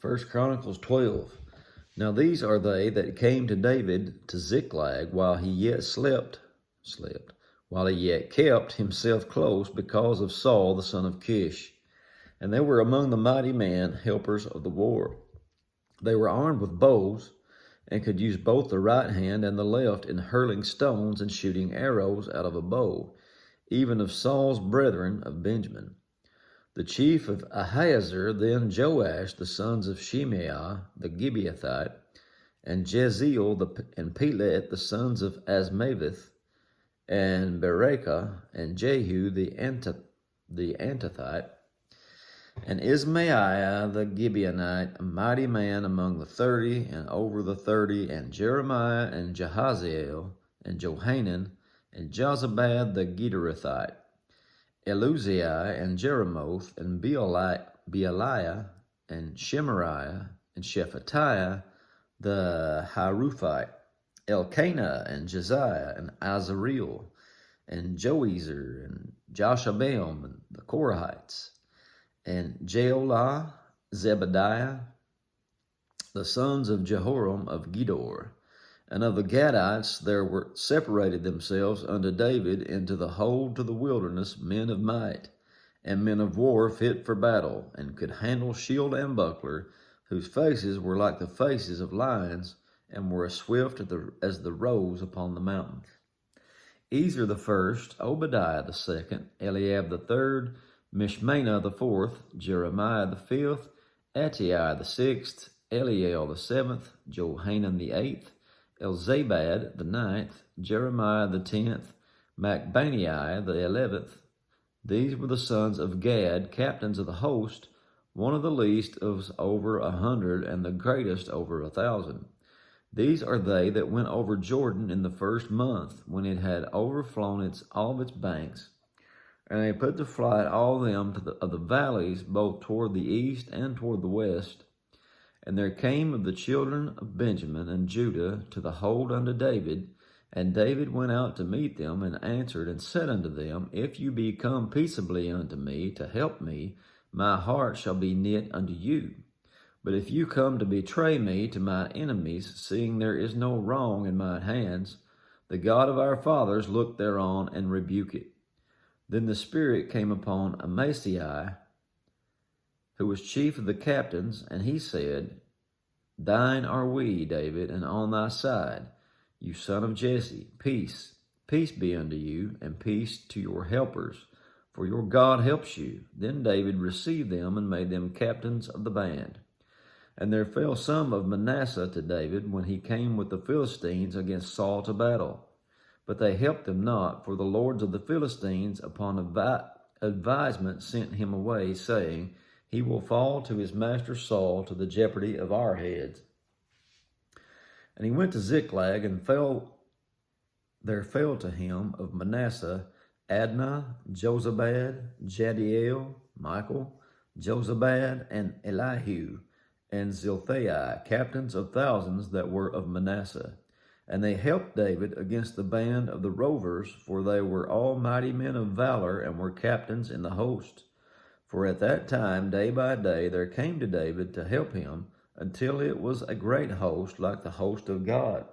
First Chronicles 12. Now these are they that came to David to Ziklag while he yet slept, while he yet kept himself close because of Saul the son of Kish. And they were among the mighty men, helpers of the war. They were armed with bows, and could use both the right hand and the left in hurling stones and shooting arrows out of a bow, even of Saul's brethren of Benjamin. The chief of Ahiezer, then Joash, the sons of Shimei the Gibeathite, and Jeziel and Pelet, the sons of Asmaveth, and Berekah, and Jehu the Antothite, and Ismaiah the Gibeonite, a mighty man among the 30 and over the 30, and Jeremiah and Jahaziel, and Johanan, and Jozabad the Gederathite, Eluzai and Jeremoth, and Bealiah, and Shemariah, and Shephatiah the Haruphite, Elkanah, and Josiah, and Azareel, and Joezer, and Joshabeam, and the Korahites, and Jeolah, Zebediah, the sons of Jehoram of Gedor. And of the Gadites there were separated themselves unto David into the hold to the wilderness men of might, and men of war fit for battle, and could handle shield and buckler, whose faces were like the faces of lions, and were as swift as the roes upon the mountains. Ezer the first, Obadiah the second, Eliab the third, Mishmana the fourth, Jeremiah the fifth, Attai the sixth, Eliel the seventh, Johanan the eighth, Elzabad the ninth, Jeremiah the 10th, Macbaniah the 11th. These were the sons of Gad, captains of the host. One of the least was over 100, and the greatest over 1,000. These are they that went over Jordan in the first month, when it had overflown all of its banks. And they put to flight all them of the valleys, both toward the east and toward the west. And there came of the children of Benjamin and Judah to the hold unto David, and David went out to meet them, and answered and said unto them, If you be come peaceably unto me to help me, my heart shall be knit unto you. But if you come to betray me to my enemies, seeing there is no wrong in mine hands, the God of our fathers look thereon and rebuke it. Then the Spirit came upon Amasai, who was chief of the captains, and he said, Thine are we, David, and on thy side, you son of Jesse. Peace be unto you, and peace to your helpers, for your God helps you. Then David received them, and made them captains of the band. And there fell some of Manasseh to David, when he came with the Philistines against Saul to battle. But they helped him not, for the lords of the Philistines upon advisement sent him away, saying, He will fall to his master Saul to the jeopardy of our heads. And he went to Ziklag, and there fell to him of Manasseh Adnah, Jozabad, Jadiel, Michael, Jozabad, and Elihu, and Zilthai, captains of thousands that were of Manasseh. And they helped David against the band of the rovers, for they were all mighty men of valor, and were captains in the host. For at that time, day by day, there came to David to help him, until it was a great host, like the host of God.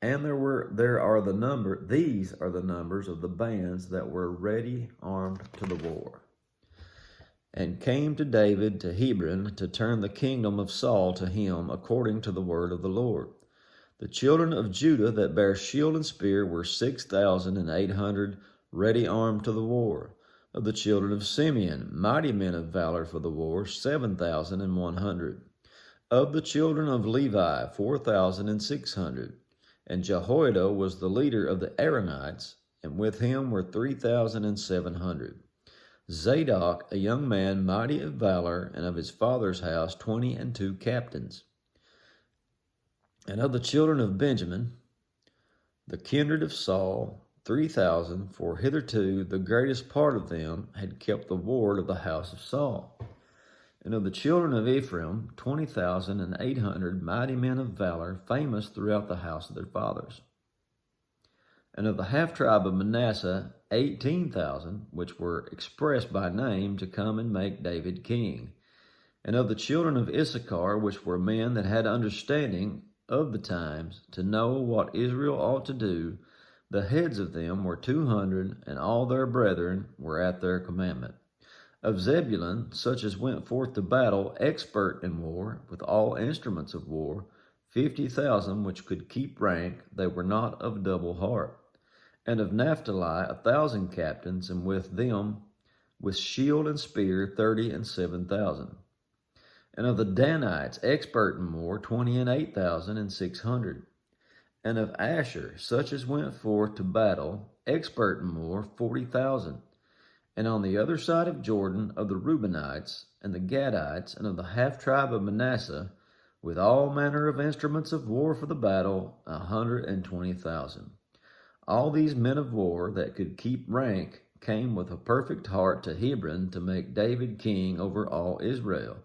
And these are the numbers of the bands that were ready armed to the war. And came to David to Hebron to turn the kingdom of Saul to him, according to the word of the Lord. The children of Judah that bare shield and spear were 6,800, ready armed to the war. Of the children of Simeon, mighty men of valor for the war, 7,100. Of the children of Levi, 4,600. And Jehoiada was the leader of the Aaronites, and with him were 3,700. Zadok, a young man mighty of valor, and of his father's house 22 captains. And of the children of Benjamin, the kindred of Saul, 3,000, for hitherto the greatest part of them had kept the ward of the house of Saul. And of the children of Ephraim, 20,800 mighty men of valor, famous throughout the house of their fathers. And of the half-tribe of Manasseh, 18,000, which were expressed by name to come and make David king. And of the children of Issachar, which were men that had understanding of the times, to know what Israel ought to do, the heads of them were 200, and all their brethren were at their commandment. Of Zebulun, such as went forth to battle, expert in war, with all instruments of war, 50,000 which could keep rank, they were not of double heart. And of Naphtali 1,000 captains, and with them, with shield and spear, 30 and 7,000. And of the Danites, expert in war, 20 and 8,600. And of Asher, such as went forth to battle, expert in war, 40,000. And on the other side of Jordan, of the Reubenites, and the Gadites, and of the half tribe of Manasseh, with all manner of instruments of war for the battle, 120,000. All these men of war that could keep rank came with a perfect heart to Hebron to make David king over all Israel.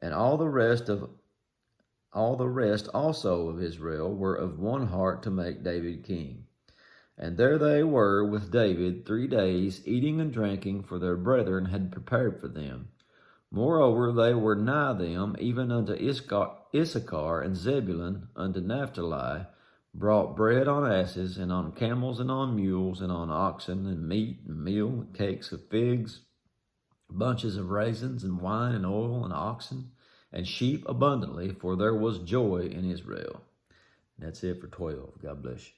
And all the rest also of Israel were of one heart to make David king. And there they were with David 3 days, eating and drinking, for their brethren had prepared for them. Moreover, they were nigh them, even unto Issachar and Zebulun, unto Naphtali, brought bread on asses, and on camels, and on mules, and on oxen, and meat, and meal, and cakes of figs, bunches of raisins, and wine, and oil, and oxen, and sheep abundantly, for there was joy in Israel. That's it for 12. God bless you.